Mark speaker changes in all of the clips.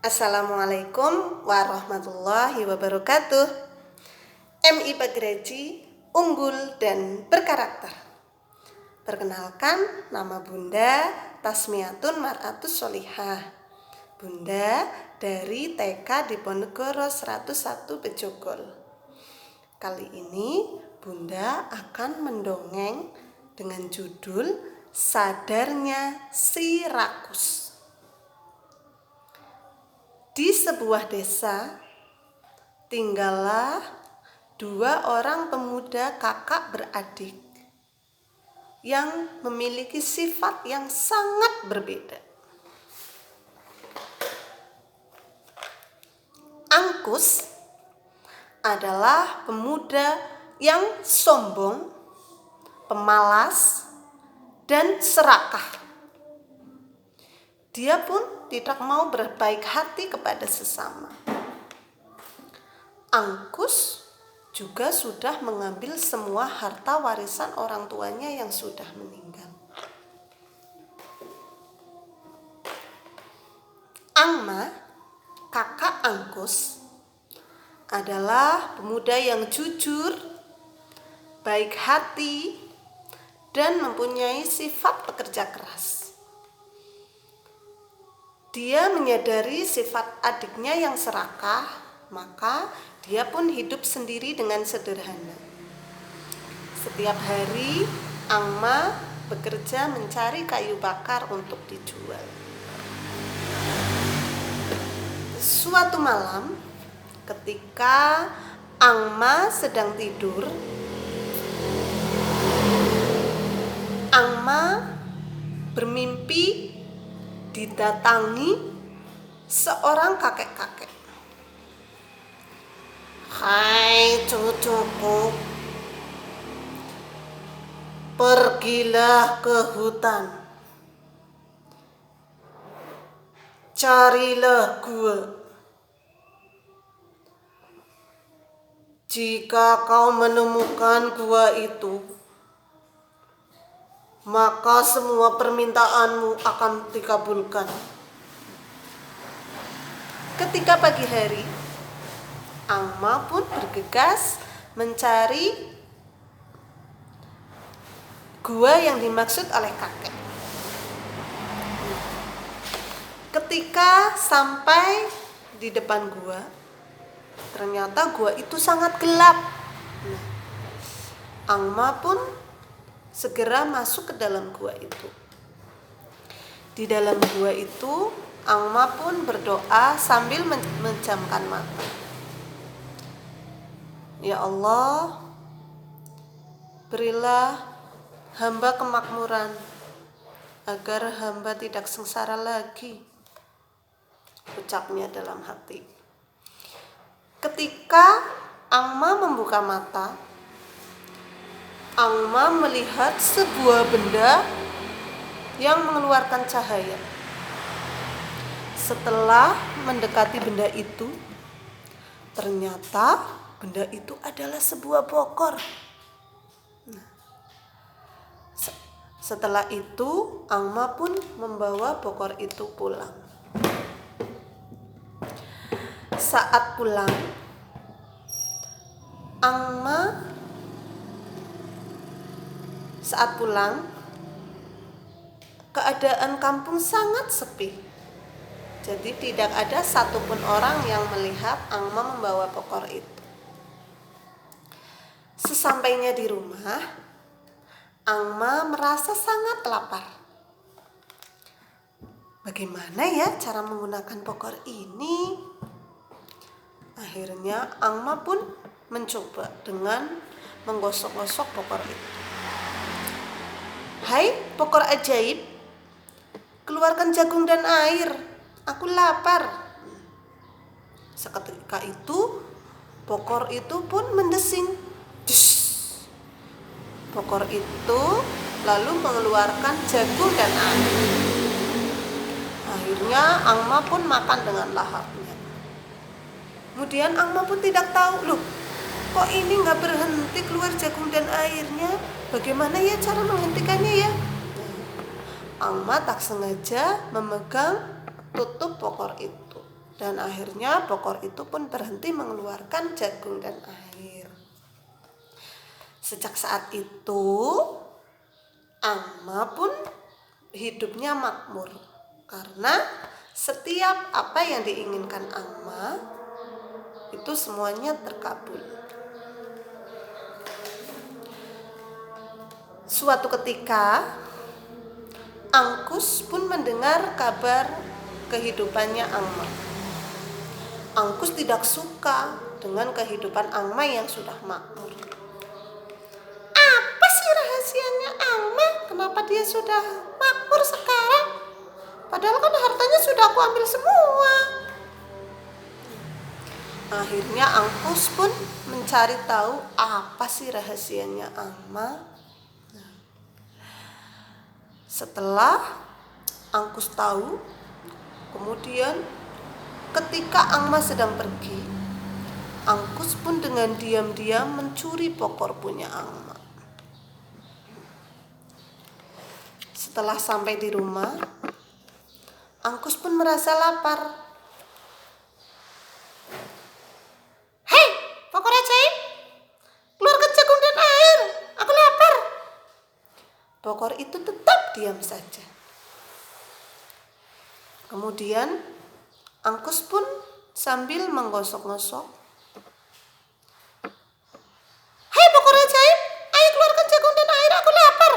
Speaker 1: Assalamualaikum warahmatullahi wabarakatuh. MI Pagraji, unggul dan berkarakter. Perkenalkan, nama Bunda Tasmiatun Mar'atus Sholihah, Bunda dari TK Diponegoro 101 Bejogol. Kali ini Bunda akan mendongeng dengan judul Sadarnya Si Rakus. Di sebuah desa tinggallah dua orang pemuda kakak beradik yang memiliki sifat yang sangat berbeda. Angkus adalah pemuda yang sombong, pemalas, dan serakah. Dia pun tidak mau berbaik hati kepada sesama. Angkus juga sudah mengambil semua harta warisan orang tuanya yang sudah meninggal. Angma, kakak Angkus, adalah pemuda yang jujur, baik hati, dan mempunyai sifat pekerja keras. Dia menyadari sifat adiknya yang serakah, maka dia pun hidup sendiri dengan sederhana. Setiap hari, Angma bekerja mencari kayu bakar untuk dijual. Suatu malam, ketika Angma sedang tidur, Angma bermimpi didatangi seorang kakek-kakek. "Hai cucuku, pergilah ke hutan, carilah gua. Jika kau menemukan gua itu, maka semua permintaanmu akan dikabulkan." Ketika pagi hari, Angma pun bergegas mencari gua yang dimaksud oleh kakek. Ketika sampai di depan gua, ternyata gua itu sangat gelap. Angma pun segera masuk ke dalam gua itu. Di dalam gua itu, Angma pun berdoa sambil menjamkan mata. "Ya Allah, berilah hamba kemakmuran agar hamba tidak sengsara lagi," ucapnya dalam hati. Ketika Angma membuka mata, Angma melihat sebuah benda yang mengeluarkan cahaya. Setelah mendekati benda itu, ternyata benda itu adalah sebuah bokor. Setelah itu, Angma pun membawa bokor itu pulang. Saat pulang, keadaan kampung sangat sepi. Jadi tidak ada satupun orang yang melihat Angma membawa bokor itu. Sesampainya di rumah, Angma merasa sangat lapar. Bagaimana ya cara menggunakan bokor ini? Akhirnya Angma pun mencoba dengan menggosok-gosok bokor itu. "Hai bokor ajaib, keluarkan jagung dan air, aku lapar." Seketika itu, bokor itu pun mendesing. Bokor itu lalu mengeluarkan jagung dan air. Akhirnya Angma pun makan dengan lahapnya. Kemudian Angma pun tidak tahu, loh, kok ini nggak berhenti keluar jagung dan airnya? Bagaimana ya cara menghentikannya ya? Angma tak sengaja memegang tutup bokor itu Dan akhirnya Bokor itu pun berhenti mengeluarkan jagung dan air. Sejak saat itu Angma pun hidupnya makmur, karena setiap apa yang diinginkan Angma itu semuanya terkabul. Suatu ketika Angkus pun mendengar kabar kehidupannya Angma. Angkus tidak suka dengan kehidupan Angma yang sudah makmur. Apa sih rahasianya Angma? Kenapa dia sudah makmur sekarang? Padahal kan hartanya sudah aku ambil semua. Akhirnya Angkus pun mencari tahu apa sih rahasianya Angma. Setelah Angkus tahu, kemudian ketika Angma sedang pergi, Angkus pun dengan diam-diam mencuri Bokor punya Angma. Setelah sampai di rumah, Angkus pun merasa lapar. Hei, Bokor ajaib, keluarkan jagung dan air, aku lapar. Bokor itu tetap diam saja. Kemudian Angkus pun sambil menggosok-gosok, hei Bokor ajaib, ayo keluarkan jagung dan air, aku lapar.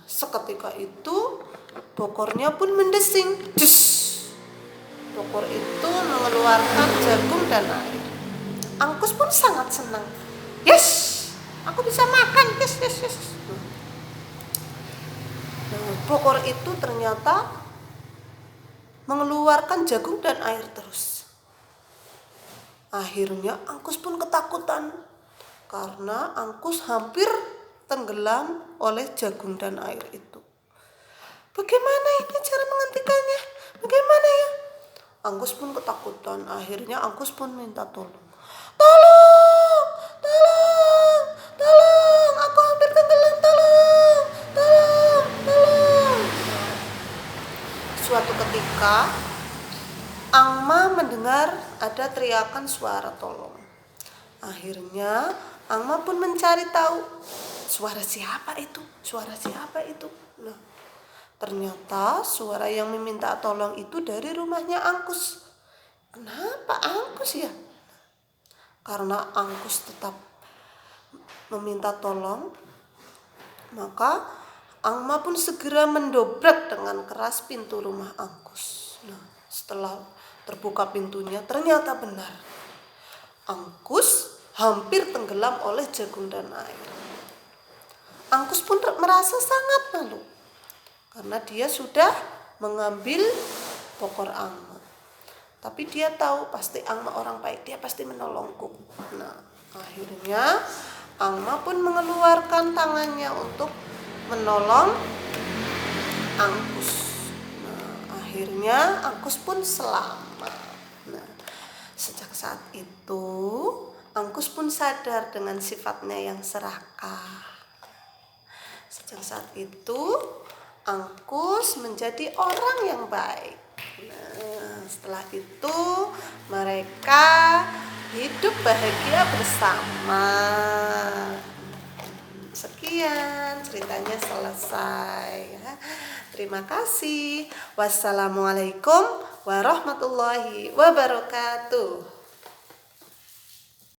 Speaker 1: Seketika itu Bokornya pun mendesing. Cus! Bokor itu mengeluarkan jagung dan air. Angkus pun sangat senang. Yes, aku bisa makan. Yes. Bokor itu ternyata mengeluarkan jagung dan air terus. Akhirnya Angkus pun ketakutan karena Angkus hampir tenggelam oleh jagung dan air itu. Bagaimana ini cara menghentikannya? Bagaimana ya? Angkus pun ketakutan. Akhirnya Angkus pun minta tolong. Tolong, aku hampir tenggelam, tolong. Suatu ketika Angma mendengar ada teriakan suara tolong. Akhirnya Angma pun mencari tahu suara siapa itu. Nah, ternyata suara yang meminta tolong itu dari rumahnya Angkus. Kenapa Angkus ya? Karena Angkus tetap meminta tolong, maka Angma pun segera mendobrak dengan keras pintu rumah Angkus. Nah, setelah terbuka pintunya, ternyata benar Angkus hampir tenggelam oleh jagung dan air. Angkus pun merasa sangat malu karena dia sudah mengambil Bokor Angma. Tapi dia tahu pasti Angma orang baik, dia pasti menolongku. Nah, akhirnya Angma pun mengeluarkan tangannya untuk menolong Angkus. Nah, akhirnya Angkus pun selamat. Nah, sejak saat itu Angkus pun sadar dengan sifatnya yang serakah. Sejak saat itu Angkus menjadi orang yang baik. Nah, setelah itu mereka hidup bahagia bersama. Sekian ceritanya selesai. Terima kasih. Wassalamualaikum warahmatullahi wabarakatuh.